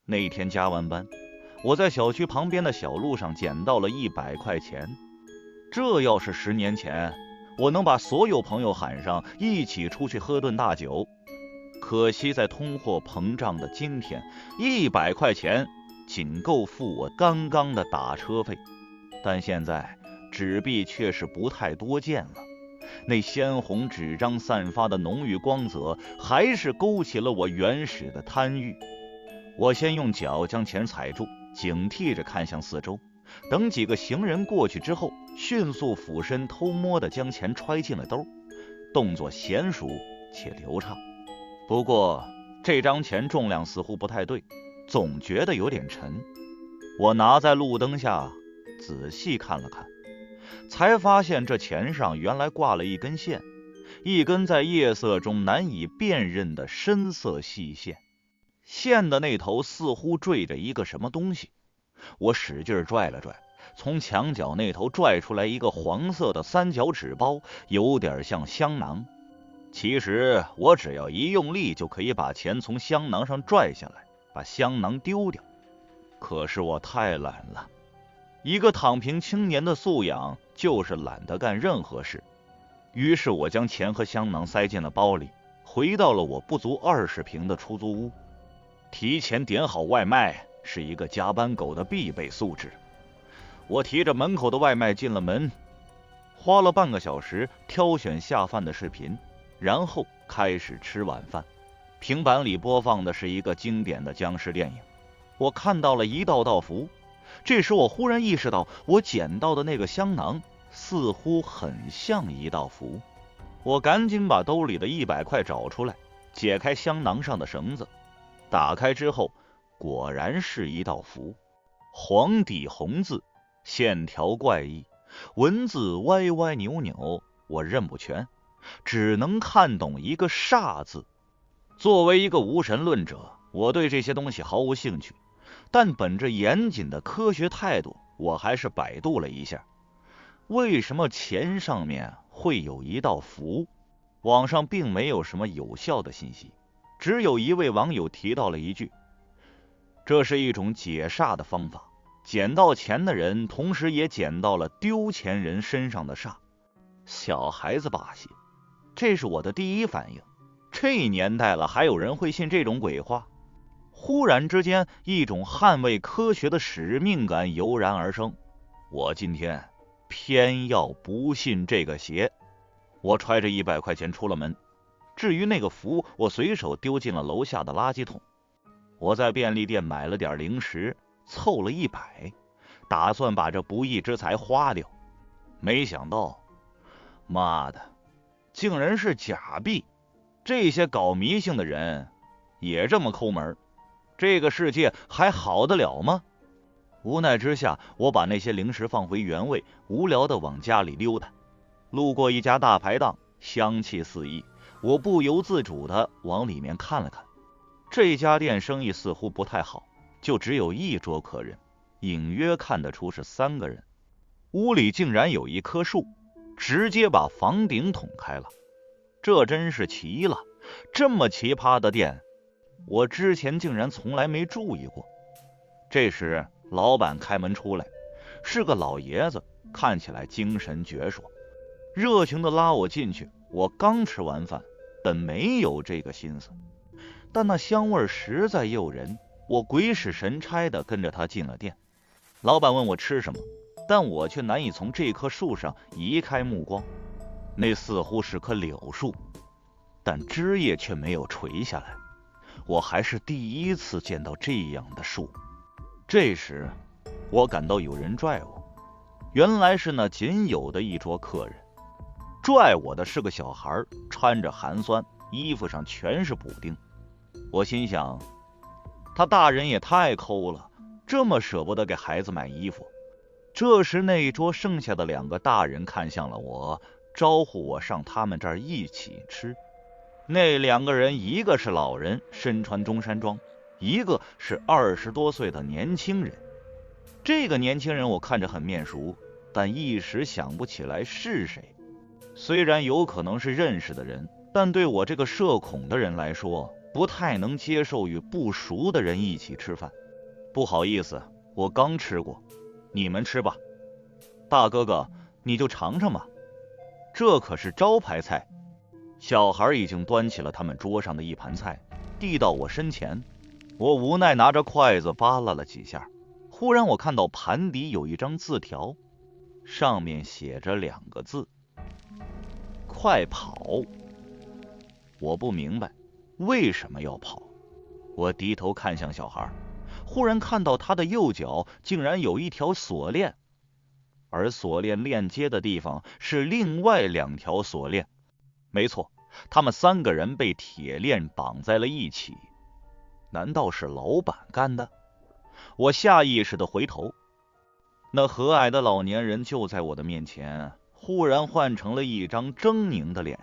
那一天加完班，我在小区旁边的小路上捡到了100块钱。这要是10年前，我能把所有朋友喊上，一起出去喝顿大酒。可惜在通货膨胀的今天，100块钱仅够付我刚刚的打车费。但现在纸币却是不太多见了，那鲜红纸张散发的浓郁光泽，还是勾起了我原始的贪欲。我先用脚将钱踩住，警惕着看向四周，等几个行人过去之后，迅速俯身偷摸地将钱揣进了兜，动作娴熟且流畅。不过这张钱重量似乎不太对，总觉得有点沉。我拿在路灯下仔细看了看，才发现这钱上原来挂了一根线，一根在夜色中难以辨认的深色细线。线的那头似乎坠着一个什么东西，我使劲拽了拽，从墙角那头拽出来一个黄色的三角纸包，有点像香囊。其实我只要一用力就可以把钱从香囊上拽下来，把香囊丢掉。可是我太懒了，一个躺平青年的素养就是懒得干任何事。于是我将钱和香囊塞进了包里，回到了我不足20平的出租屋。提前点好外卖是一个加班狗的必备素质。我提着门口的外卖进了门，花了半个小时挑选下饭的视频，然后开始吃晚饭。平板里播放的是一个经典的僵尸电影，我看到了一道符。这时我忽然意识到，我捡到的那个香囊似乎很像一道符。我赶紧把兜里的100块找出来，解开香囊上的绳子，打开之后果然是一道符，黄底红字，线条怪异，文字歪歪扭扭，我认不全，只能看懂一个煞字。作为一个无神论者，我对这些东西毫无兴趣，但本着严谨的科学态度，我还是百度了一下，为什么钱上面会有一道符。网上并没有什么有效的信息，只有一位网友提到了一句，这是一种解煞的方法，捡到钱的人同时也捡到了丢钱人身上的煞。小孩子把戏，这是我的第一反应。这年代了，还有人会信这种鬼话？忽然之间，一种捍卫科学的使命感油然而生。我今天偏要不信这个邪。我揣着100块钱出了门，至于那个符，我随手丢进了楼下的垃圾桶。我在便利店买了点零食，凑了100，打算把这不义之财花掉。没想到，妈的，竟然是假币！这些搞迷信的人也这么抠门，这个世界还好得了吗？无奈之下，我把那些零食放回原位，无聊地往家里溜达。路过一家大排档，香气四溢，我不由自主地往里面看了看。这家店生意似乎不太好，就只有1桌客人，隐约看得出是3个人。屋里竟然有一棵树，直接把房顶捅开了。这真是奇了，这么奇葩的店，我之前竟然从来没注意过。这时老板开门出来，是个老爷子，看起来精神矍铄，热情地拉我进去。我刚吃完饭，本没有这个心思，但那香味实在诱人，我鬼使神差地跟着他进了店。老板问我吃什么，但我却难以从这棵树上移开目光。那似乎是棵柳树，但枝叶却没有垂下来。我还是第一次见到这样的树。这时我感到有人拽我，原来是那仅有的1桌客人。拽我的是个小孩，穿着寒酸，衣服上全是补丁。我心想，他大人也太抠了，这么舍不得给孩子买衣服。这时那一桌剩下的2个大人看向了我，招呼我上他们这儿一起吃。那2个人，一个是老人，身穿中山装，一个是20多岁的年轻人。这个年轻人我看着很面熟，但一时想不起来是谁。虽然有可能是认识的人，但对我这个社恐的人来说，不太能接受与不熟的人一起吃饭。不好意思，我刚吃过，你们吃吧。大哥哥，你就尝尝吧，这可是招牌菜。小孩已经端起了他们桌上的一盘菜，递到我身前。我无奈拿着筷子扒拉了几下，忽然我看到盘底有一张字条，上面写着2个字：快跑。我不明白为什么要跑。我低头看向小孩，忽然看到他的右脚竟然有一条锁链，而锁链链接的地方是另外2条锁链。没错，他们3个人被铁链绑在了一起。难道是老板干的？我下意识地回头，那和蔼的老年人就在我的面前，忽然换成了一张狰狞的脸。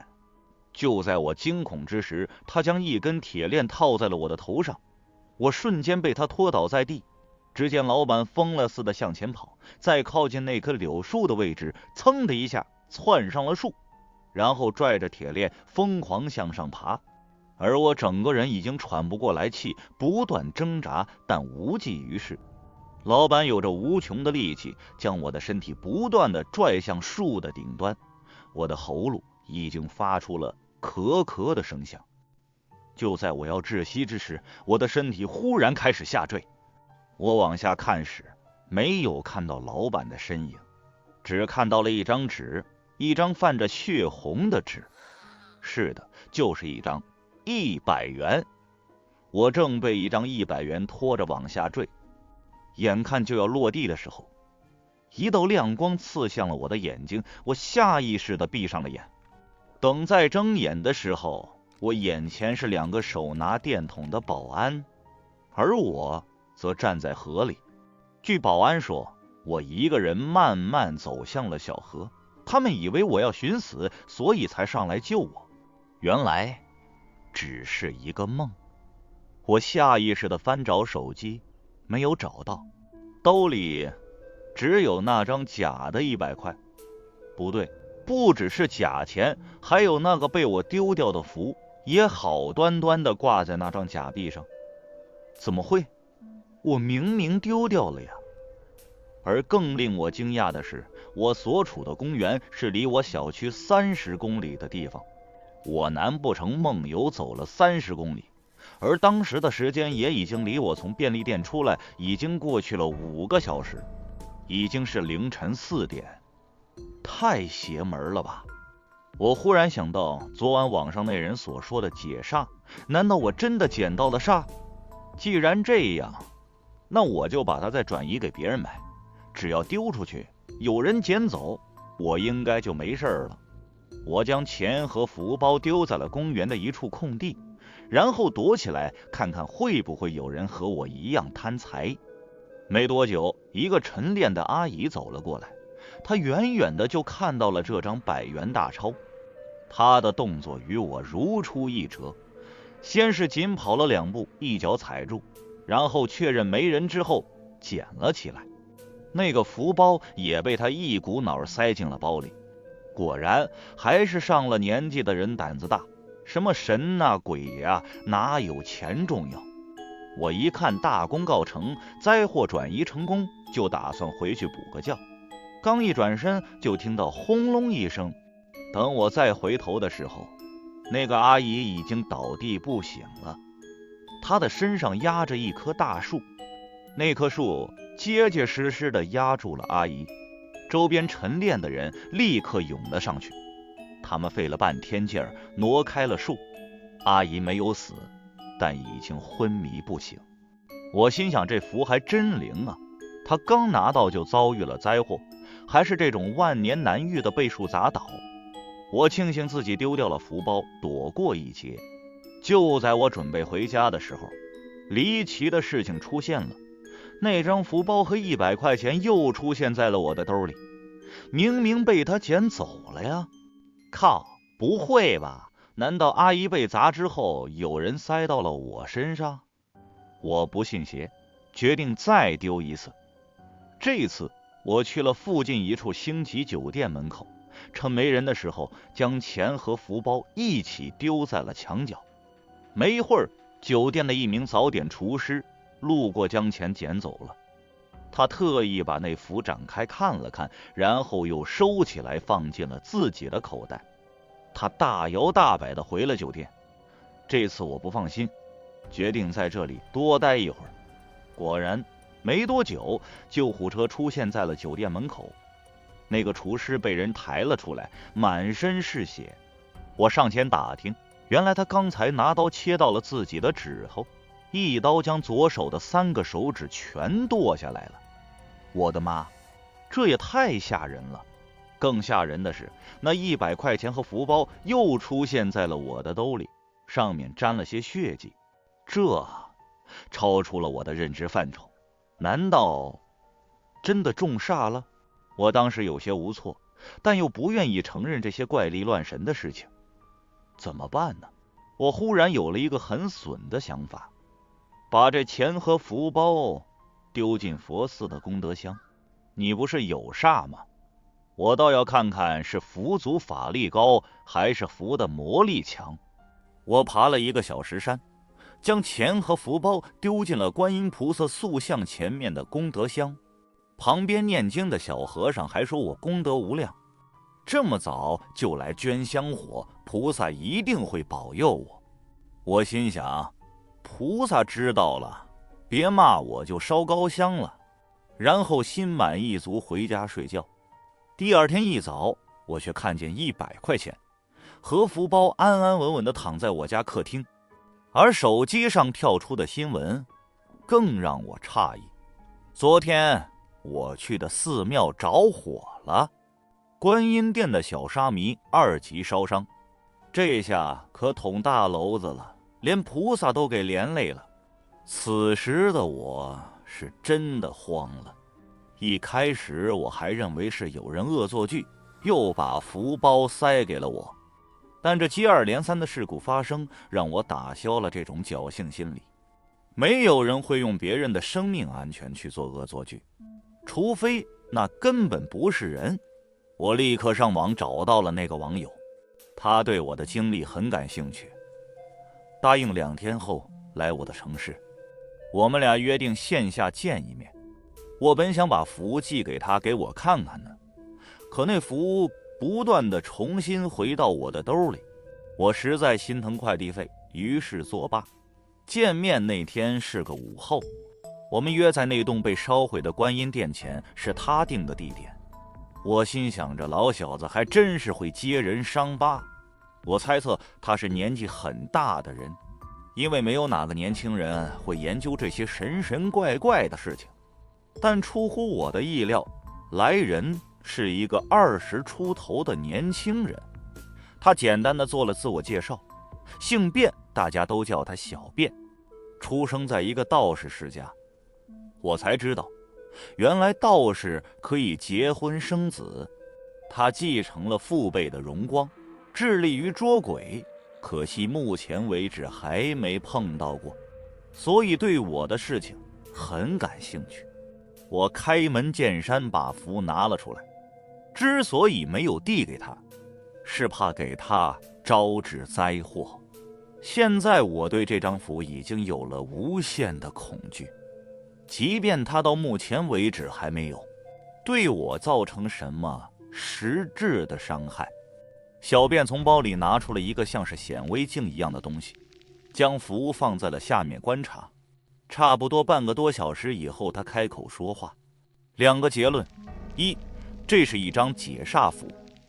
就在我惊恐之时，他将一根铁链套在了我的头上，我瞬间被他拖倒在地。只见老板疯了似的向前跑，在靠近那棵柳树的位置，噌的一下窜上了树，然后拽着铁链疯狂向上爬。而我整个人已经喘不过来气，不断挣扎，但无济于事。老板有着无穷的力气，将我的身体不断地拽向树的顶端，我的喉咙已经发出了咳咳的声响。就在我要窒息之时，我的身体忽然开始下坠。我往下看时，没有看到老板的身影，只看到了一张纸，一张泛着血红的纸。是的，就是一张100元。我正被一张100元拖着往下坠，眼看就要落地的时候，一道亮光刺向了我的眼睛，我下意识地闭上了眼。等再睁眼的时候，我眼前是2个手拿电筒的保安，而我则站在河里。据保安说，我一个人慢慢走向了小河，他们以为我要寻死，所以才上来救我。原来只是一个梦。我下意识地翻找手机，没有找到，兜里只有那张假的100块。不对，不只是假钱，还有那个被我丢掉的符，也好端端地挂在那张假币上。怎么会？我明明丢掉了呀！而更令我惊讶的是，我所处的公园是离我小区30公里的地方。我难不成梦游走了30公里？而当时的时间也已经离我从便利店出来已经过去了5个小时，已经是凌晨4点。太邪门了吧！我忽然想到昨晚网上那人所说的解煞，难道我真的捡到了煞？既然这样，那我就把它再转移给别人买，只要丢出去，有人捡走，我应该就没事了。我将钱和福包丢在了公园的一处空地，然后躲起来看看会不会有人和我一样贪财。没多久，一个晨练的阿姨走了过来，她远远的就看到了这张100元大钞。她的动作与我如出一辙，先是紧跑了2步，一脚踩住，然后确认没人之后捡了起来。那个福包也被她一股脑塞进了包里。果然还是上了年纪的人胆子大，什么神啊鬼啊，哪有钱重要。我一看大功告成，灾祸转移成功，就打算回去补个觉。刚一转身，就听到轰隆一声。等我再回头的时候，那个阿姨已经倒地不醒了，她的身上压着一棵大树，那棵树结结实实地压住了阿姨。周边晨练的人立刻涌了上去，他们费了半天劲儿挪开了树。阿姨没有死，但已经昏迷不醒。我心想，这符还真灵啊，她刚拿到就遭遇了灾祸，还是这种万年难遇的被树砸倒。我庆幸自己丢掉了符包，躲过一劫。就在我准备回家的时候，离奇的事情出现了，那张符包和100块钱又出现在了我的兜里，明明被他捡走了呀！靠，不会吧？难道阿姨被砸之后，有人塞到了我身上？我不信邪，决定再丢一次。这次我去了附近一处星级酒店门口，趁没人的时候，将钱和符包一起丢在了墙角。没一会儿，酒店的一名早点厨师路过将钱捡走了。他特意把那符展开看了看，然后又收起来放进了自己的口袋。他大摇大摆地回了酒店。这次我不放心，决定在这里多待一会儿。果然没多久，救护车出现在了酒店门口。那个厨师被人抬了出来，满身是血。我上前打听，原来他刚才拿刀切到了自己的指头，一刀将左手的3个手指全剁下来了。我的妈，这也太吓人了！更吓人的是，那100块钱和福包又出现在了我的兜里，上面沾了些血迹。这超出了我的认知范畴，难道真的中煞了？我当时有些无措，但又不愿意承认这些怪力乱神的事情。怎么办呢？我忽然有了一个很损的想法，把这钱和福包丢进佛寺的功德箱。你不是有煞吗？我倒要看看是佛祖法力高，还是佛的魔力强。我爬了一个小石山，将钱和福包丢进了观音菩萨塑像前面的功德箱。旁边念经的小和尚还说我功德无量，这么早就来捐香火，菩萨一定会保佑我。我心想，菩萨知道了，别骂我就烧高香了。然后心满意足回家睡觉。第二天一早，我却看见100块钱和福包安安稳稳地躺在我家客厅，而手机上跳出的新闻更让我诧异。昨天我去的寺庙着火了，观音殿的小沙弥2级烧伤，这下可捅大娄子了，连菩萨都给连累了。此时的我是真的慌了。一开始我还认为是有人恶作剧，又把福包塞给了我，但这接二连三的事故发生，让我打消了这种侥幸心理。没有人会用别人的生命安全去做恶作剧，除非那根本不是人。我立刻上网找到了那个网友，他对我的经历很感兴趣，答应2天后来我的城市。我们俩约定线下见一面。我本想把符寄给他，给我看看呢，可那符不断地重新回到我的兜里，我实在心疼快递费，于是作罢。见面那天是个午后，我们约在那栋被烧毁的观音殿前，是他定的地点。我心想着老小子还真是会揭人伤疤，我猜测他是年纪很大的人，因为没有哪个年轻人会研究这些神神怪怪的事情。但出乎我的意料，来人是一个20出头的年轻人。他简单的做了自我介绍，姓卞，大家都叫他小卞，出生在一个道士世家。我才知道，原来道士可以结婚生子。他继承了父辈的荣光，致力于捉鬼，可惜目前为止还没碰到过，所以对我的事情很感兴趣。我开门见山把符拿了出来，之所以没有递给他，是怕给他招致灾祸。现在我对这张符已经有了无限的恐惧，即便他到目前为止还没有对我造成什么实质的伤害。小卞从包里拿出了一个像是显微镜一样的东西，将符放在了下面观察。差不多半个多小时以后，他开口说话。2个结论：一，这是一张解煞符，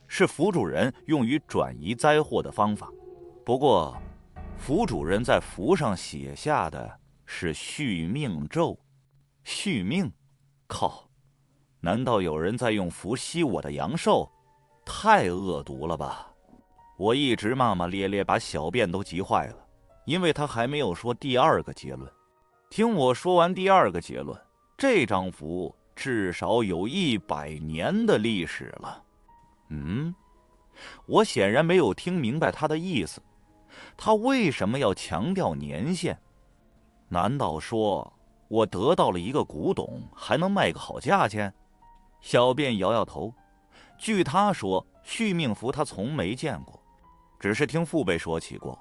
是符主人用于转移灾祸的方法。不过，符主人在符上写下的是续命咒。续命？靠！难道有人在用符吸我的阳寿？太恶毒了吧！我一直骂骂咧咧，把小卞都急坏了，因为他还没有说第2个结论。听我说完第2个结论，这张符至少有100年的历史了。我显然没有听明白他的意思，他为什么要强调年限？难道说我得到了一个古董，还能卖个好价钱？小卞摇摇头，据他说，续命符他从没见过，只是听父辈说起过。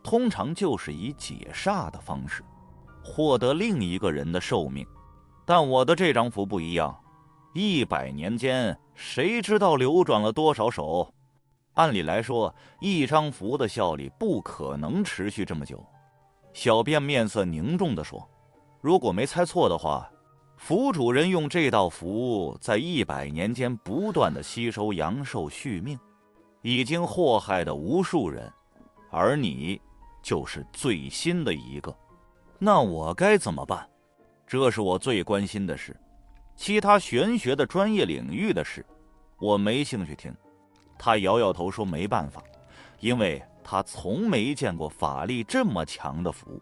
通常就是以解煞的方式获得另一个人的寿命。但我的这张符不一样，100年间谁知道流转了多少手？按理来说，一张符的效力不可能持续这么久。小便面色凝重地说，如果没猜错的话，符主人用这道符在100年间不断地吸收阳寿续命，已经祸害的无数人，而你就是最新的一个。那我该怎么办？这是我最关心的事。其他玄学的专业领域的事，我没兴趣听。他摇摇头说没办法，因为他从没见过法力这么强的符。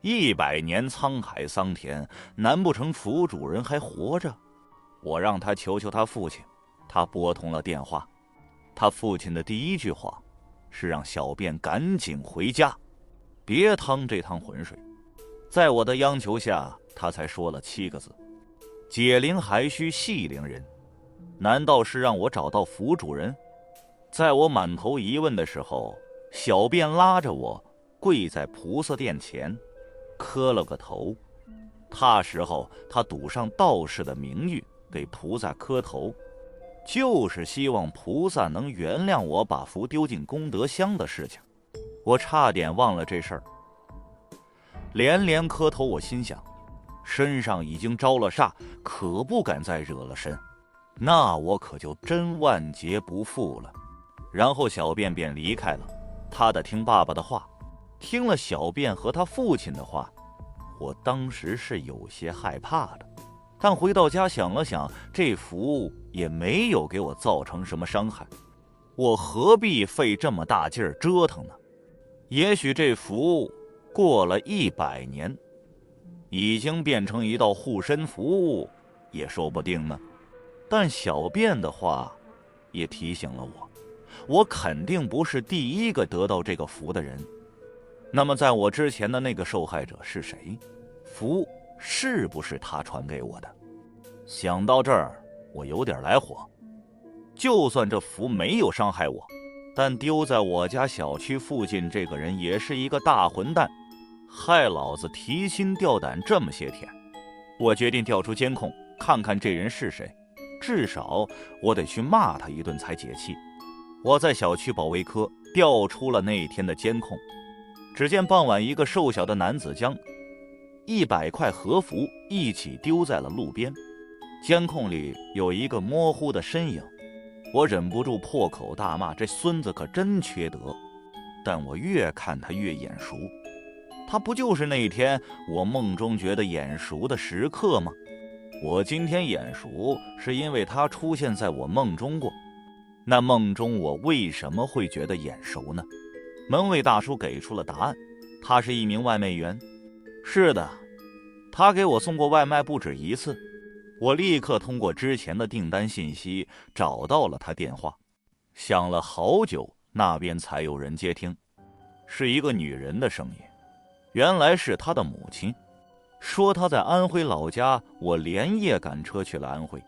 100年沧海桑田，难不成符主人还活着？我让他求求他父亲。他拨通了电话，他父亲的第一句话是让小便赶紧回家，别趟这趟浑水。在我的央求下，他才说了7个字：解铃还须系铃人。难道是让我找到符主人？在我满头疑问的时候，小便拉着我跪在菩萨殿前，磕了个头。那时候他赌上道士的名誉给菩萨磕头，就是希望菩萨能原谅我把符丢进功德箱的事情。我差点忘了这事儿，连连磕头。我心想，身上已经招了煞，可不敢再惹了神，那我可就真万劫不复了。然后小便便离开了，他得听爸爸的话。听了小便和他父亲的话，我当时是有些害怕的。但回到家想了想，这符也没有给我造成什么伤害，我何必费这么大劲儿折腾呢？也许这符过了100年，已经变成一道护身符，也说不定呢。但小便的话也提醒了我肯定不是第一个得到这个符的人。那么在我之前的那个受害者是谁？符是不是他传给我的？想到这儿，我有点来火。就算这符没有伤害我，但丢在我家小区附近这个人也是一个大混蛋，害老子提心吊胆这么些天。我决定调出监控，看看这人是谁，至少我得去骂他一顿才解气。我在小区保卫科调出了那天的监控，只见傍晚一个瘦小的男子将100块和符一起丢在了路边，监控里有一个模糊的身影。我忍不住破口大骂，这孙子可真缺德。但我越看他越眼熟，他不就是那天我梦中觉得眼熟的时刻吗？我今天眼熟是因为他出现在我梦中过。那梦中我为什么会觉得眼熟呢？门卫大叔给出了答案，他是一名外卖员。是的，他给我送过外卖不止一次。我立刻通过之前的订单信息找到了他电话，响了好久，那边才有人接听。是一个女人的声音，原来是他的母亲，说他在安徽老家，我连夜赶车去了安徽。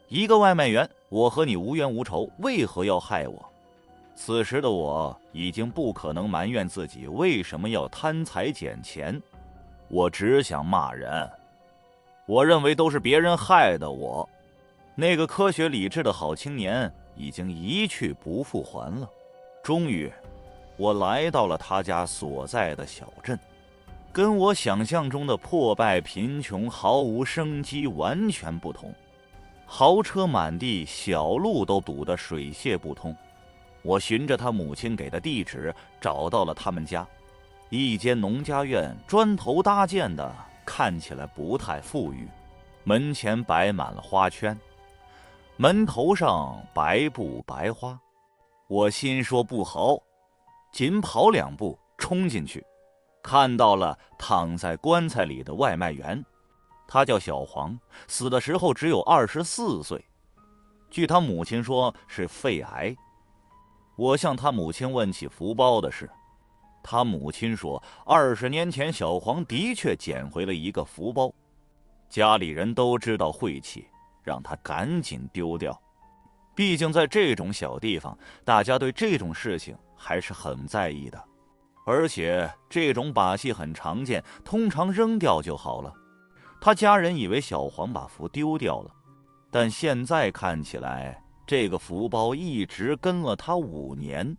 一个外卖员，我和你无冤无仇，为何要害我？此时的我已经不可能埋怨自己为什么要贪财捡钱，我只想骂人。我认为都是别人害的我。那个科学理智的好青年已经一去不复还了。终于，我来到了他家所在的小镇，跟我想象中的破败贫穷毫无生机完全不同。豪车满地，小路都堵得水泄不通。我循着他母亲给的地址找到了他们家，一间农家院，砖头搭建的，看起来不太富裕。门前摆满了花圈，门头上白布白花。我心说不好，紧跑2步冲进去，看到了躺在棺材里的外卖员。他叫小黄，死的时候只有24岁，据他母亲说是肺癌。我向他母亲问起福包的事，他母亲说20年前小黄的确捡回了一个福包，家里人都知道晦气，让他赶紧丢掉。毕竟在这种小地方，大家对这种事情还是很在意的。而且这种把戏很常见，通常扔掉就好了。他家人以为小黄把符丢掉了，但现在看起来，这个符包一直跟了他5年，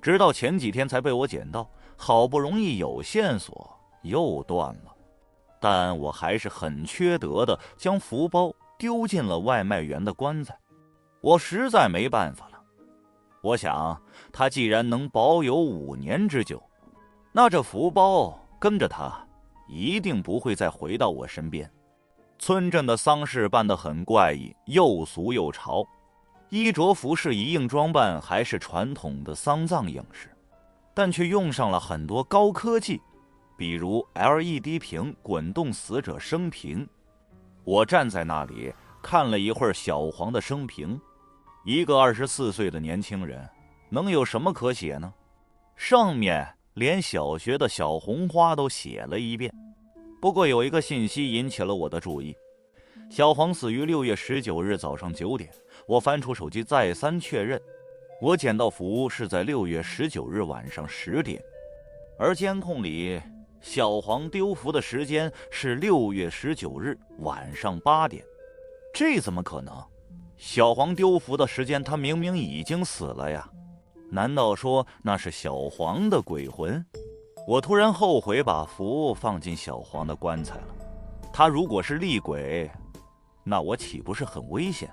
直到前几天才被我捡到，好不容易有线索，又断了。但我还是很缺德的将符包丢进了外卖员的棺材，我实在没办法了。我想，他既然能保有5年之久，那这符包跟着他一定不会再回到我身边。村镇的丧事办得很怪异，又俗又潮，衣着服饰一应装扮还是传统的丧葬样式，但却用上了很多高科技，比如 LED 屏滚动死者生平。我站在那里看了一会儿小黄的生平，一个24岁的年轻人，能有什么可写呢？上面连小学的小红花都写了一遍。不过有一个信息引起了我的注意，小黄死于6月19日早上9点。我翻出手机再三确认，我捡到符是在6月19日晚上10点，而监控里小黄丢符的时间是6月19日晚上8点。这怎么可能？小黄丢符的时间他明明已经死了呀，难道说那是小黄的鬼魂？我突然后悔把符放进小黄的棺材了。他如果是厉鬼，那我岂不是很危险？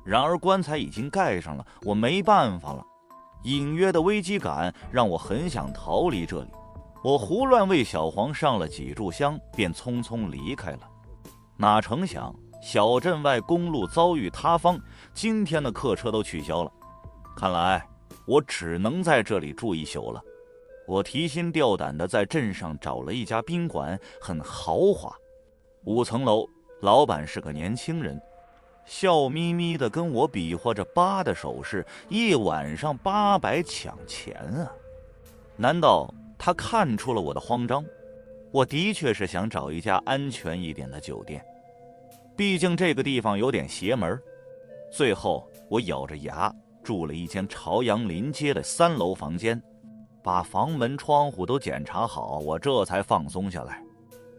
然而棺材已经盖上了，我没办法了。隐约的危机感让我很想逃离这里。我胡乱为小黄上了几炷香，便匆匆离开了。哪成想小镇外公路遭遇塌方，今天的客车都取消了。看来我只能在这里住一宿了。我提心吊胆地在镇上找了一家宾馆，很豪华，5层楼，老板是个年轻人，笑眯眯地跟我比划着8的手势，一晚上800抢钱啊！难道他看出了我的慌张？我的确是想找一家安全一点的酒店，毕竟这个地方有点邪门。最后我咬着牙住了一间朝阳临街的3楼房间，把房门窗户都检查好，我这才放松下来。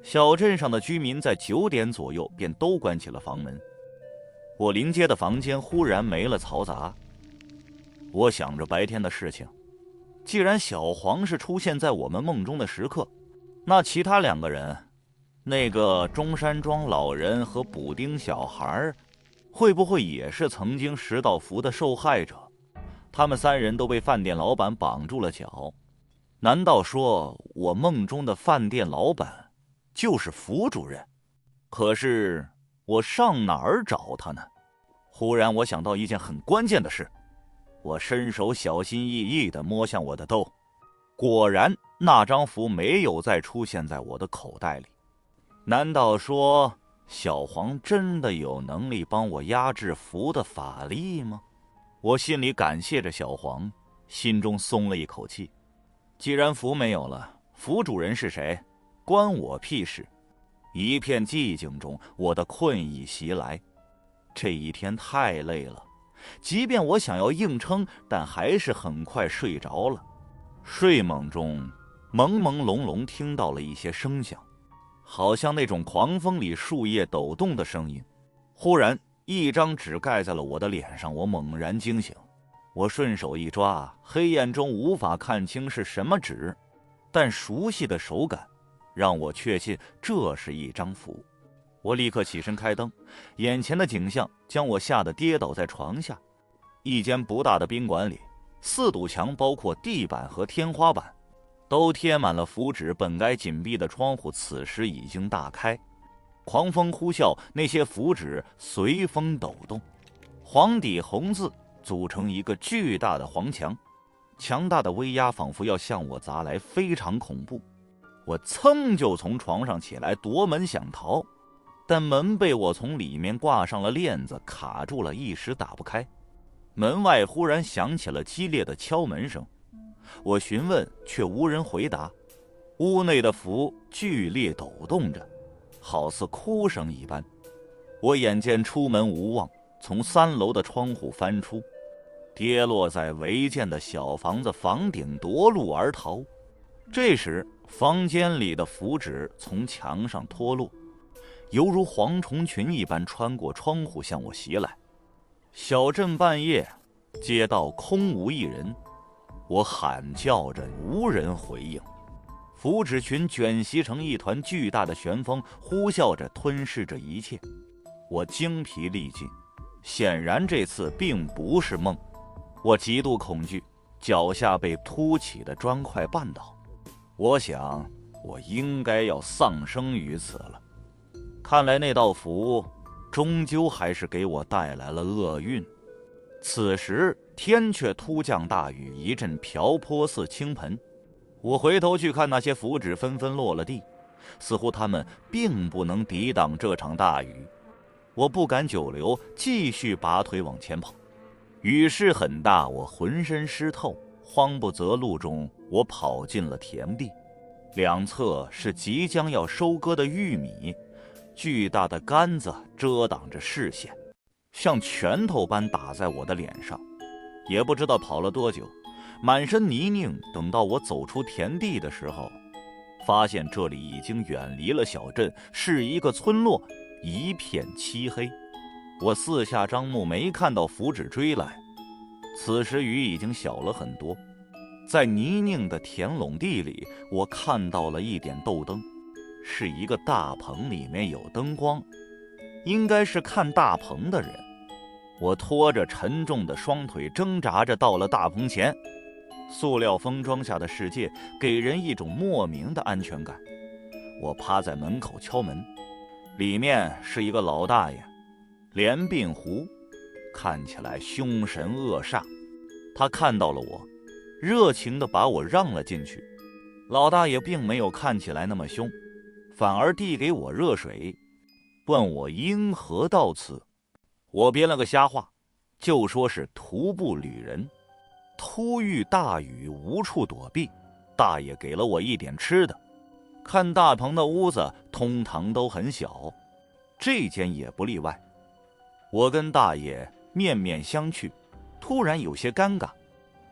小镇上的居民在9点左右便都关起了房门。我临街的房间忽然没了嘈杂，我想着白天的事情，既然小黄是出现在我们梦中的时刻，那其他2个人，那个中山装老人和补丁小孩，会不会也是曾经10道符的受害者？他们3人都被饭店老板绑住了脚。难道说我梦中的饭店老板就是符主任？可是我上哪儿找他呢？忽然我想到一件很关键的事，我伸手小心翼翼地摸向我的兜，果然那张符没有再出现在我的口袋里。难道说小黄真的有能力帮我压制符的法力吗？我心里感谢着小黄，心中松了一口气。既然符没有了，符主人是谁，关我屁事。一片寂静中，我的困意袭来。这一天太累了，即便我想要硬撑，但还是很快睡着了。睡梦中朦朦胧胧听到了一些声响，好像那种狂风里树叶抖动的声音。忽然一张纸盖在了我的脸上，我猛然惊醒。我顺手一抓，黑暗中无法看清是什么纸，但熟悉的手感让我确信这是一张符。我立刻起身开灯，眼前的景象将我吓得跌倒在床下。一间不大的宾馆里，4堵墙包括地板和天花板都贴满了符纸，本该紧闭的窗户此时已经大开，狂风呼啸，那些符纸随风抖动，黄底红字组成一个巨大的黄墙，强大的威压仿佛要向我砸来，非常恐怖。我噌就从床上起来，夺门想逃，但门被我从里面挂上了链子卡住了，一时打不开。门外忽然响起了激烈的敲门声，我询问却无人回答。屋内的符剧烈抖动着，好似哭声一般。我眼见出门无望，从3楼的窗户翻出，跌落在违建的小房子房顶，夺路而逃。这时，房间里的符纸从墙上脱落，犹如蝗虫群一般穿过窗户向我袭来。小镇半夜，街道空无一人，我喊叫着，无人回应。符纸群卷袭成一团巨大的旋风，呼啸着吞噬着一切。我精疲力尽，显然这次并不是梦。我极度恐惧，脚下被凸起的砖块绊倒。我想，我应该要丧生于此了。看来那道符终究还是给我带来了厄运。此时天却突降大雨，一阵瓢泼似倾盆。我回头去看，那些符纸纷纷落了地，似乎它们并不能抵挡这场大雨。我不敢久留，继续拔腿往前跑。雨势很大，我浑身湿透，慌不择路中，我跑进了田地。两侧是即将要收割的玉米，巨大的杆子遮挡着视线，像拳头般打在我的脸上。也不知道跑了多久，满身泥泞。等到我走出田地的时候，发现这里已经远离了小镇，是一个村落，一片漆黑。我四下张目，没看到符纸追来。此时雨已经小了很多，在泥泞的田垄地里，我看到了一点豆灯，是一个大棚，里面有灯光，应该是看大棚的人。我拖着沉重的双腿，挣扎着到了大棚前。塑料封装下的世界给人一种莫名的安全感。我趴在门口敲门，里面是一个老大爷，脸鬓胡，看起来凶神恶煞。他看到了我，热情地把我让了进去。老大爷并没有看起来那么凶，反而递给我热水，问我因何到此。我编了个瞎话，就说是徒步旅人，突遇大雨，无处躲避。大爷给了我一点吃的。看大棚的屋子通常都很小，这间也不例外。我跟大爷面面相觑，突然有些尴尬。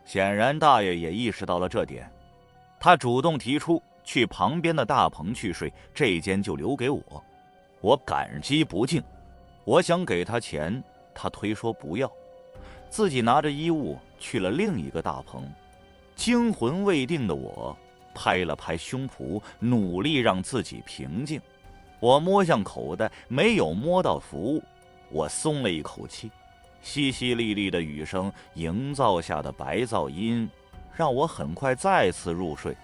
显然大爷也意识到了这点，他主动提出去旁边的大棚去睡，这间就留给我。我感激不尽，我想给他钱，他推说不要，自己拿着衣物去了另一个大棚。惊魂未定的我拍了拍胸脯，努力让自己平静。我摸向口袋，没有摸到符，我松了一口气。淅淅沥沥的雨声营造下的白噪音让我很快再次入睡。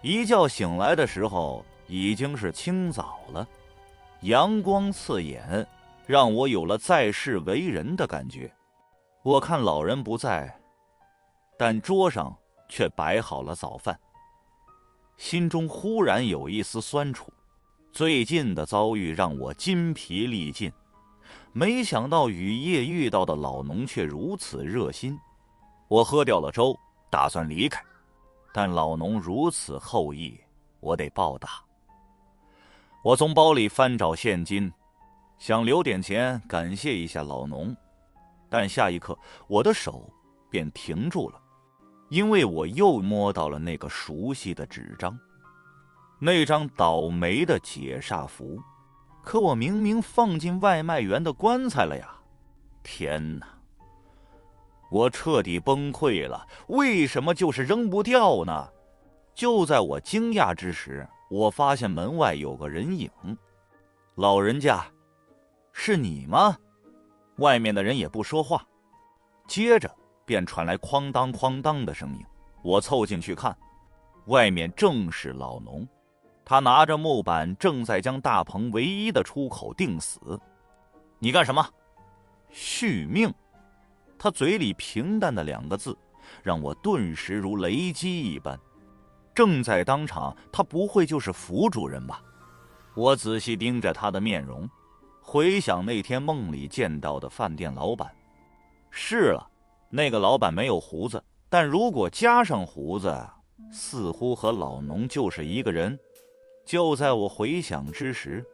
一觉醒来的时候已经是清早了，阳光刺眼，让我有了在世为人的感觉。我看老人不在，但桌上却摆好了早饭，心中忽然有一丝酸楚。最近的遭遇让我筋疲力尽，没想到雨夜遇到的老农却如此热心。我喝掉了粥，打算离开，但老农如此厚意，我得报答。我从包里翻找现金，想留点钱感谢一下老农，但下一刻我的手便停住了，因为我又摸到了那个熟悉的纸张，那张倒霉的解煞符。可我明明放进外卖员的棺材了呀！天哪！我彻底崩溃了，为什么就是扔不掉呢？就在我惊讶之时，我发现门外有个人影。老人家，是你吗？外面的人也不说话，接着便传来哐当哐当的声音。我凑进去看，外面正是老农。他拿着木板，正在将大棚唯一的出口钉死。你干什么？续命。他嘴里平淡的两个字，让我顿时如雷击一般。正在当场，他不会就是符主人吧？我仔细盯着他的面容，回想那天梦里见到的饭店老板。是了，那个老板没有胡子，但如果加上胡子，似乎和老农就是一个人。就在我回想之时，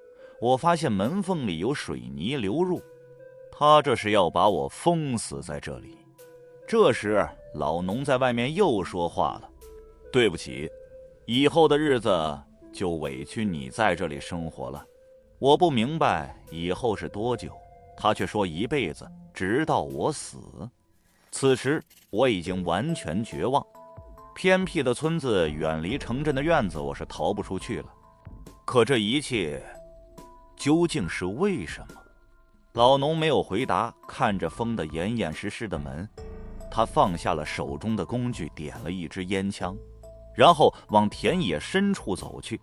我发现门缝里有水泥流入，他这是要把我封死在这里。这时老农在外面又说话了：对不起，以后的日子就委屈你在这里生活了。我不明白以后是多久，他却说一辈子，直到我死。此时我已经完全绝望。偏僻的村子，远离城镇的院子，我是逃不出去了。可这一切究竟是为什么？老农没有回答，看着封得严严实实的门，他放下了手中的工具，点了一支烟枪，然后往田野深处走去。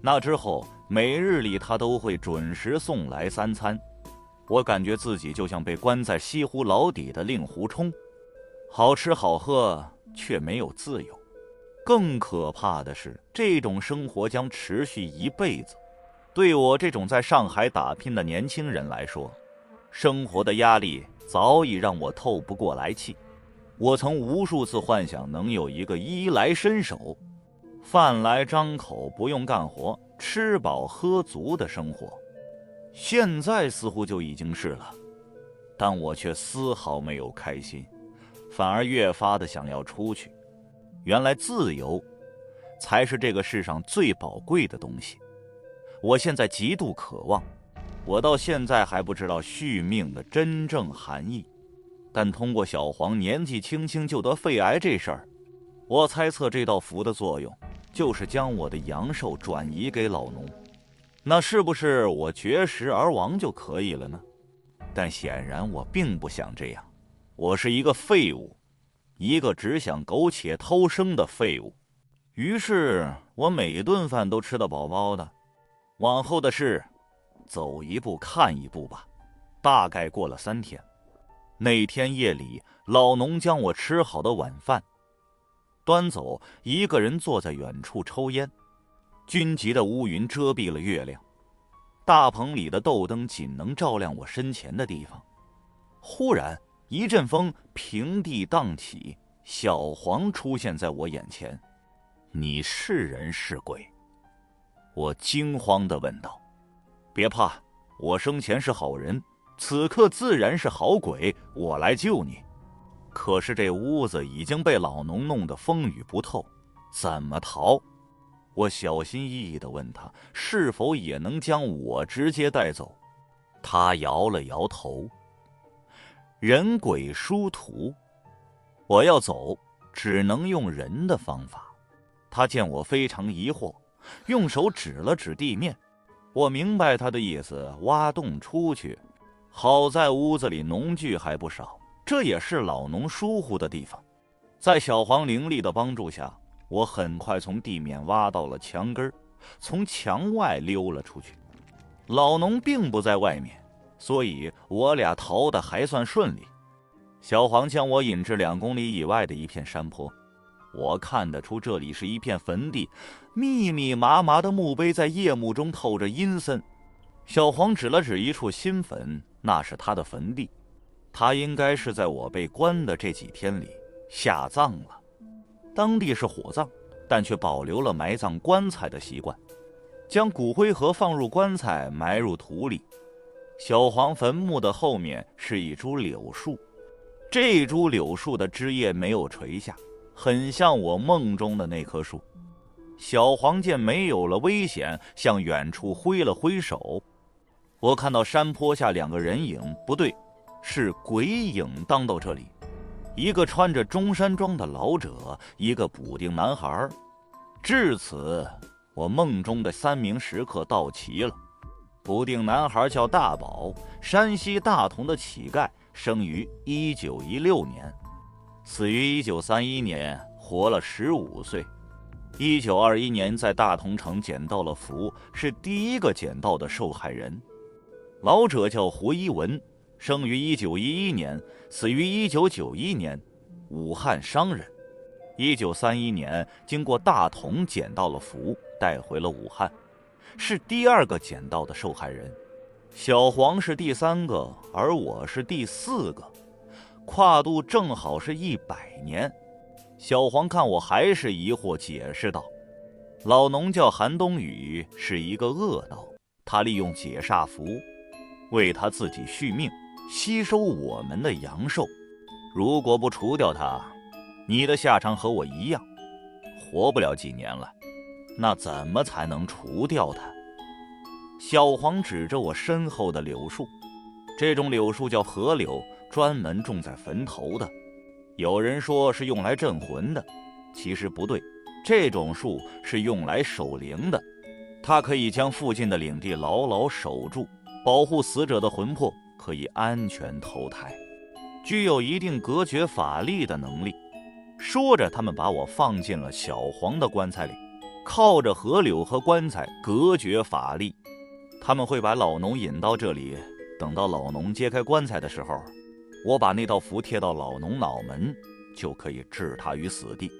那之后每日里他都会准时送来3餐。我感觉自己就像被关在西湖牢底的令狐冲，好吃好喝却没有自由。更可怕的是，这种生活将持续一辈子。对我这种在上海打拼的年轻人来说，生活的压力早已让我透不过来气。我曾无数次幻想能有一个衣来伸手，饭来张口，不用干活，吃饱喝足的生活。现在似乎就已经是了，但我却丝毫没有开心，反而越发的想要出去。原来自由才是这个世上最宝贵的东西。我现在极度渴望，我到现在还不知道续命的真正含义，但通过小黄年纪轻轻就得肺癌这事儿，我猜测这道符的作用就是将我的阳寿转移给老农。那是不是我绝食而亡就可以了呢？但显然我并不想这样。我是一个废物，一个只想苟且偷生的废物。于是我每顿饭都吃得饱饱的。往后的事走一步看一步吧。大概过了3天，那天夜里，老农将我吃好的晚饭端走，一个人坐在远处抽烟。军级的乌云遮蔽了月亮，大棚里的豆灯仅能照亮我身前的地方。忽然一阵风，平地荡起，小黄出现在我眼前。你是人是鬼？我惊慌地问道。别怕，我生前是好人，此刻自然是好鬼，我来救你。可是这屋子已经被老农弄得风雨不透，怎么逃？我小心翼翼地问他，是否也能将我直接带走？他摇了摇头。人鬼殊途，我要走，只能用人的方法。他见我非常疑惑，用手指了指地面。我明白他的意思，挖洞出去。好在屋子里农具还不少，这也是老农疏忽的地方。在小黄灵力的帮助下，我很快从地面挖到了墙根，从墙外溜了出去。老农并不在外面，所以我俩逃得还算顺利。小黄将我引至2公里以外的一片山坡，我看得出这里是一片坟地，密密麻麻的墓碑在夜幕中透着阴森。小黄指了指一处新坟，那是他的坟地，他应该是在我被关的这几天里下葬了。当地是火葬，但却保留了埋葬棺材的习惯，将骨灰盒放入棺材，埋入土里。小黄坟墓的后面是一株柳树，这株柳树的枝叶没有垂下，很像我梦中的那棵树。小黄见没有了危险，向远处挥了挥手。我看到山坡下2个人影，不对，是鬼影当到这里。一个穿着中山装的老者，一个补丁男孩。至此，我梦中的3名食客到齐了。补丁男孩叫大宝，山西大同的乞丐，生于1916年，死于1931年，活了15岁。1921年在大同城捡到了符，是第一个捡到的受害人。老者叫胡一文，生于1911年，死于1991年，武汉商人。1931年经过大同捡到了符，带回了武汉，是第2个捡到的受害人。小黄是第3个，而我是第4个，跨度正好是100年。小黄看我还是疑惑，解释道：老农叫韩冬雨，是一个恶道，他利用解煞符为他自己续命，吸收我们的阳寿。如果不除掉他，你的下场和我一样，活不了几年了。那怎么才能除掉它？小黄指着我身后的柳树，这种柳树叫河柳，专门种在坟头的。有人说是用来镇魂的，其实不对，这种树是用来守灵的。它可以将附近的领地牢牢守住，保护死者的魂魄可以安全投胎，具有一定隔绝法力的能力。说着，他们把我放进了小黄的棺材里，靠着河柳和棺材隔绝法力。他们会把老农引到这里，等到老农揭开棺材的时候，我把那道符贴到老农脑门，就可以置他于死地。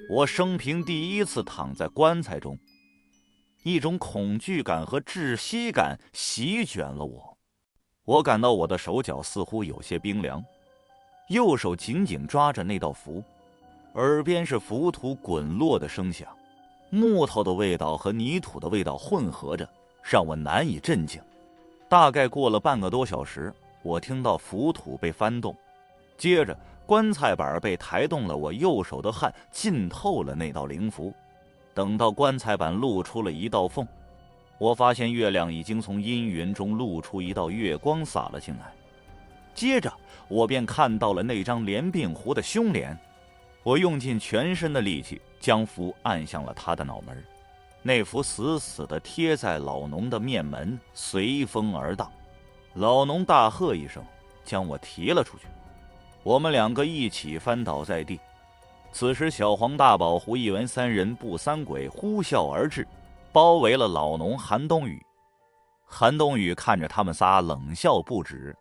我生平第一次躺在棺材中，一种恐惧感和窒息感席卷了我。我感到我的手脚似乎有些冰凉，右手紧紧抓着那道符，耳边是浮土滚落的声响，木头的味道和泥土的味道混合着，让我难以镇静。大概过了半个多小时，我听到浮土被翻动，接着棺材板被抬动了，我右手的汗浸透了那道灵符。等到棺材板露出了一道缝，我发现月亮已经从阴云中露出一道月光洒了进来。接着我便看到了那张连鬓湖的凶脸。我用尽全身的力气将符按向了他的脑门，那符死死地贴在老农的面门，随风而荡。老农大喝一声，将我提了出去。我们两个一起翻倒在地。此时小黄、大宝、胡一文三人不三鬼呼啸而至，包围了老农韩冬雨。韩冬雨看着他们仨冷笑不止，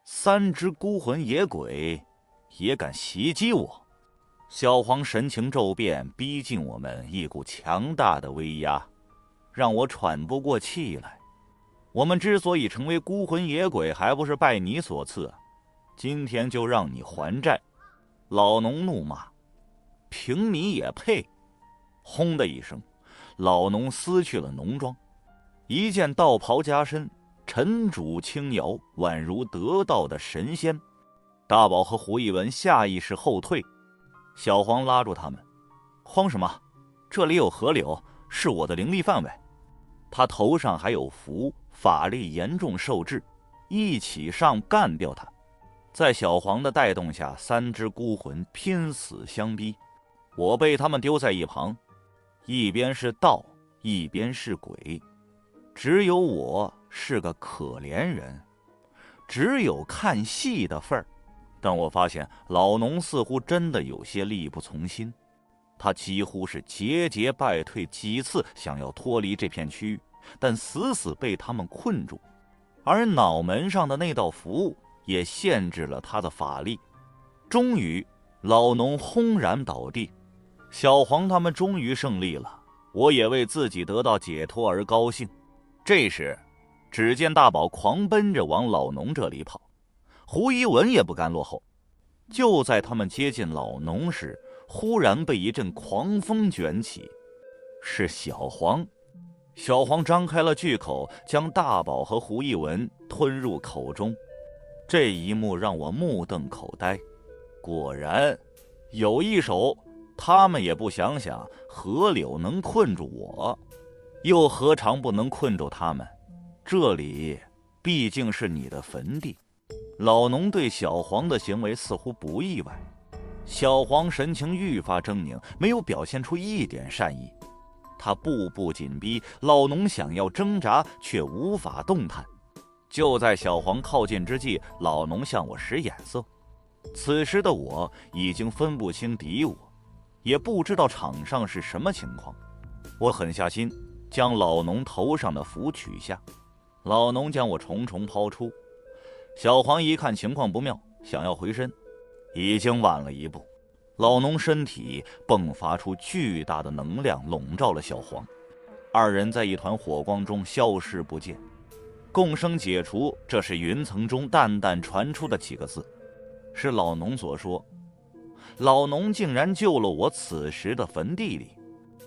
三只孤魂野鬼也敢袭击我？小黄神情骤变，逼近我们，一股强大的威压让我喘不过气来。我们之所以成为孤魂野鬼，还不是拜你所赐？今天就让你还债！老农怒骂：“凭你也配！”轰的一声，老农撕去了浓妆，一件道袍加身，沉主轻摇，宛如得道的神仙。大宝和胡一文下意识后退，小黄拉住他们：“慌什么？这里有河流，是我的灵力范围。他头上还有符，法力严重受制，一起上干掉他！”在小黄的带动下，三只孤魂拼死相逼。我被他们丢在一旁，一边是道，一边是鬼，只有我是个可怜人，只有看戏的份儿。但我发现老农似乎真的有些力不从心，他几乎是节节败退，几次想要脱离这片区域，但死死被他们困住，而脑门上的那道符也限制了他的法力。终于老农轰然倒地，小黄他们终于胜利了，我也为自己得到解脱而高兴。这时只见大宝狂奔着往老农这里跑，胡一文也不甘落后。就在他们接近老农时，忽然被一阵狂风卷起，是小黄。小黄张开了巨口，将大宝和胡一文吞入口中。这一幕让我目瞪口呆，果然有一手，他们也不想想河柳能困住我，又何尝不能困住他们？这里毕竟是你的坟地。老农对小黄的行为似乎不意外，小黄神情愈发狰狞，没有表现出一点善意。他步步紧逼，老农想要挣扎，却无法动弹。就在小黄靠近之际，老农向我使眼色。此时的我已经分不清敌我，也不知道场上是什么情况。我狠下心，将老农头上的符取下。老农将我重重抛出。小黄一看情况不妙，想要回身，已经晚了一步。老农身体迸发出巨大的能量，笼罩了小黄。二人在一团火光中消失不见。共生解除，这是云层中淡淡传出的几个字，是老农所说。老农竟然救了我此时的坟地里，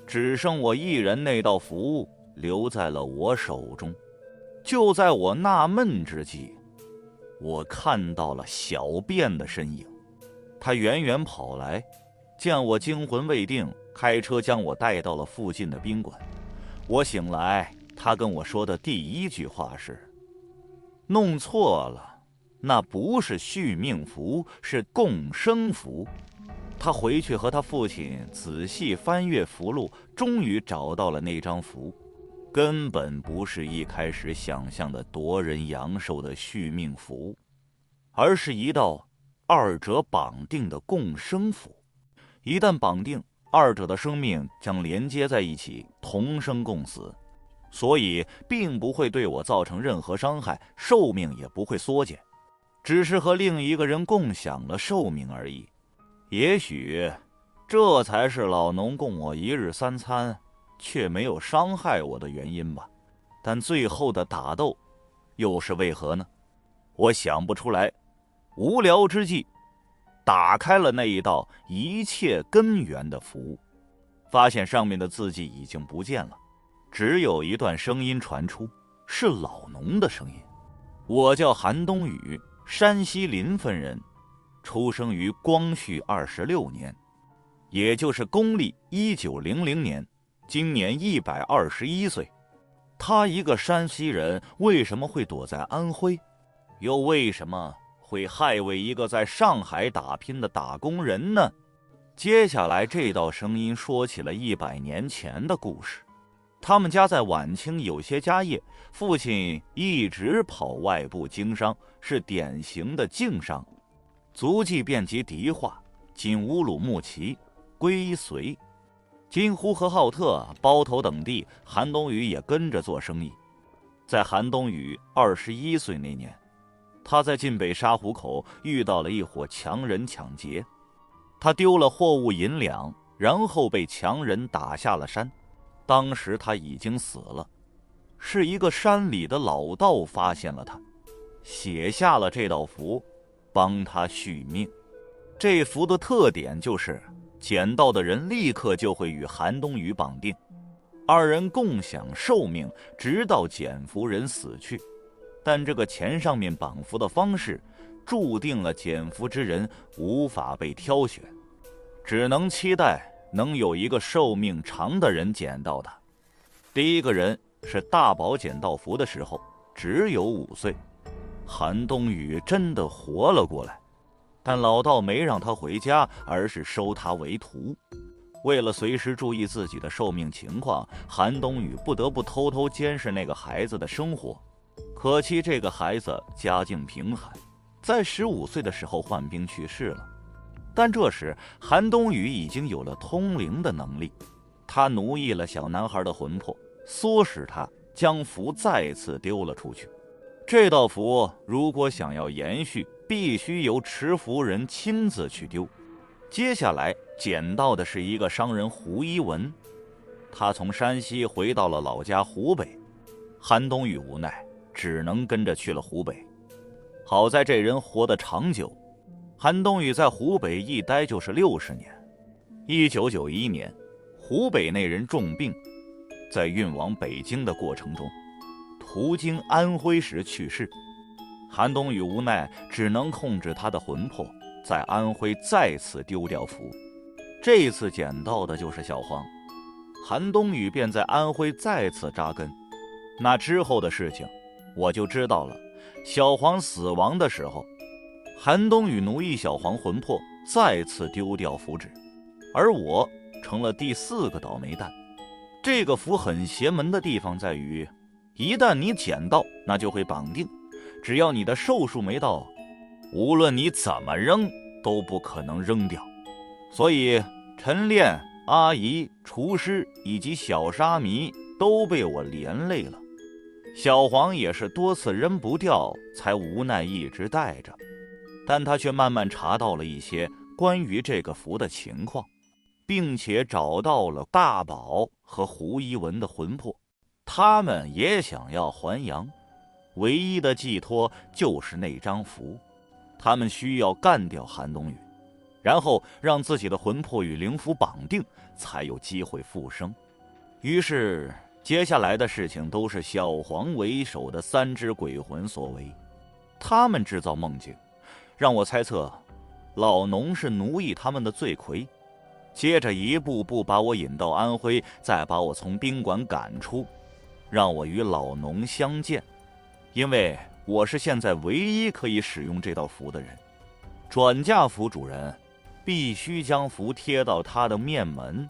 只剩我一人，那道符物留在了我手中。就在我纳闷之际，我看到了小便的身影。他远远跑来，见我惊魂未定，开车将我带到了附近的宾馆。我醒来，他跟我说的第一句话是：弄错了，那不是续命符，是共生符。他回去和他父亲仔细翻阅符录，终于找到了那张符，根本不是一开始想象的夺人阳寿的续命符，而是一道二者绑定的共生符。一旦绑定，二者的生命将连接在一起，同生共死，所以并不会对我造成任何伤害，寿命也不会缩减，只是和另一个人共享了寿命而已。也许这才是老农供我一日三餐却没有伤害我的原因吧。但最后的打斗又是为何呢？我想不出来。无聊之际，打开了那一道一切根源的符，发现上面的字迹已经不见了，只有一段声音传出，是老农的声音。我叫韩冬雨，山西临汾人，出生于光绪26年，也就是公历1900年，今年121岁。他一个山西人，为什么会躲在安徽？又为什么会害为一个在上海打拼的打工人呢？接下来这道声音说起了100年前的故事。他们家在晚清有些家业，父亲一直跑外部经商，是典型的经商，足迹遍及迪化、仅乌鲁木齐、归绥、金呼和浩特、包头等地，韩冬雨也跟着做生意。在韩冬雨21岁那年，他在晋北沙湖口遇到了一伙强人抢劫，他丢了货物银两，然后被强人打下了山。当时他已经死了，是一个山里的老道发现了他，写下了这道符，帮他续命。这符的特点就是捡到的人立刻就会与韩冬雨绑定，二人共享寿命，直到捡符人死去。但这个钱上面绑符的方式，注定了捡符之人无法被挑选，只能期待能有一个寿命长的人捡到它。第一个人是大宝捡到符的时候只有5岁，韩冬雨真的活了过来，但老道没让他回家，而是收他为徒。为了随时注意自己的寿命情况，韩冬雨不得不偷偷监视那个孩子的生活。可惜这个孩子家境贫寒，在15岁的时候患病去世了。但这时韩冬雨已经有了通灵的能力，他奴役了小男孩的魂魄，唆使他将符再次丢了出去。这道符如果想要延续，必须由持符人亲自去丢。接下来捡到的是一个商人胡一文，他从山西回到了老家湖北，韩冬雨无奈只能跟着去了湖北。好在这人活得长久，韩冬雨在湖北一待就是60年。1991年，湖北那人重病，在运往北京的过程中，途经安徽时去世。韩冬雨无奈只能控制他的魂魄，在安徽再次丢掉符。这次捡到的就是小黄，韩冬雨便在安徽再次扎根。那之后的事情我就知道了。小黄死亡的时候，韩冬雨奴役小黄魂魄，再次丢掉符纸，而我成了第4个倒霉蛋。这个符很邪门的地方在于，一旦你捡到，那就会绑定，只要你的寿数没到，无论你怎么扔都不可能扔掉。所以晨练、阿姨、厨师以及小沙弥都被我连累了。小黄也是多次扔不掉，才无奈一直带着，但他却慢慢查到了一些关于这个符的情况，并且找到了大宝和胡一文的魂魄，他们也想要还阳，唯一的寄托就是那张符。他们需要干掉韩冬雨，然后让自己的魂魄与灵符绑定，才有机会复生。于是接下来的事情都是小黄为首的3只鬼魂所为，他们制造梦境，让我猜测老农是奴役他们的罪魁。接着一步步把我引到安徽，再把我从宾馆赶出，让我与老农相见。因为我是现在唯一可以使用这道符的人，转嫁符主人必须将符贴到他的面门。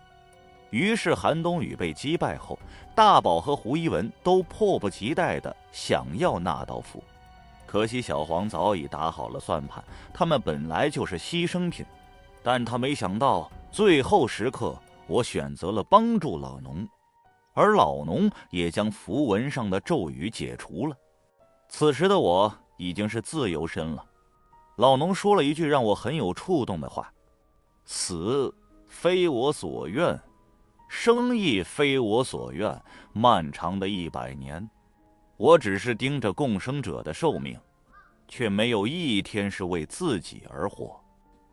于是韩冬雨被击败后，大宝和胡一文都迫不及待地想要那道符。可惜小黄早已打好了算盘，他们本来就是牺牲品，但他没想到最后时刻我选择了帮助老农，而老农也将符文上的咒语解除了。此时的我已经是自由身了。老农说了一句让我很有触动的话：死非我所愿，生亦非我所愿，漫长的100年，我只是盯着共生者的寿命，却没有一天是为自己而活。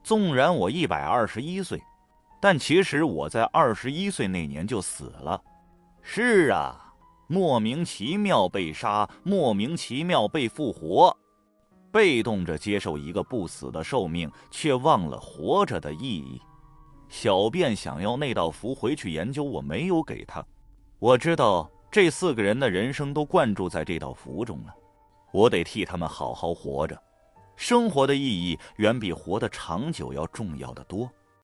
纵然我121岁，但其实我在21岁那年就死了。是啊，莫名其妙被杀，莫名其妙被复活，被动着接受一个不死的寿命，却忘了活着的意义。小便想要那道符回去研究，我没有给他。我知道这4个人的人生都灌注在这道符中了，我得替他们好好活着。生活的意义远比活得长久要重要的多。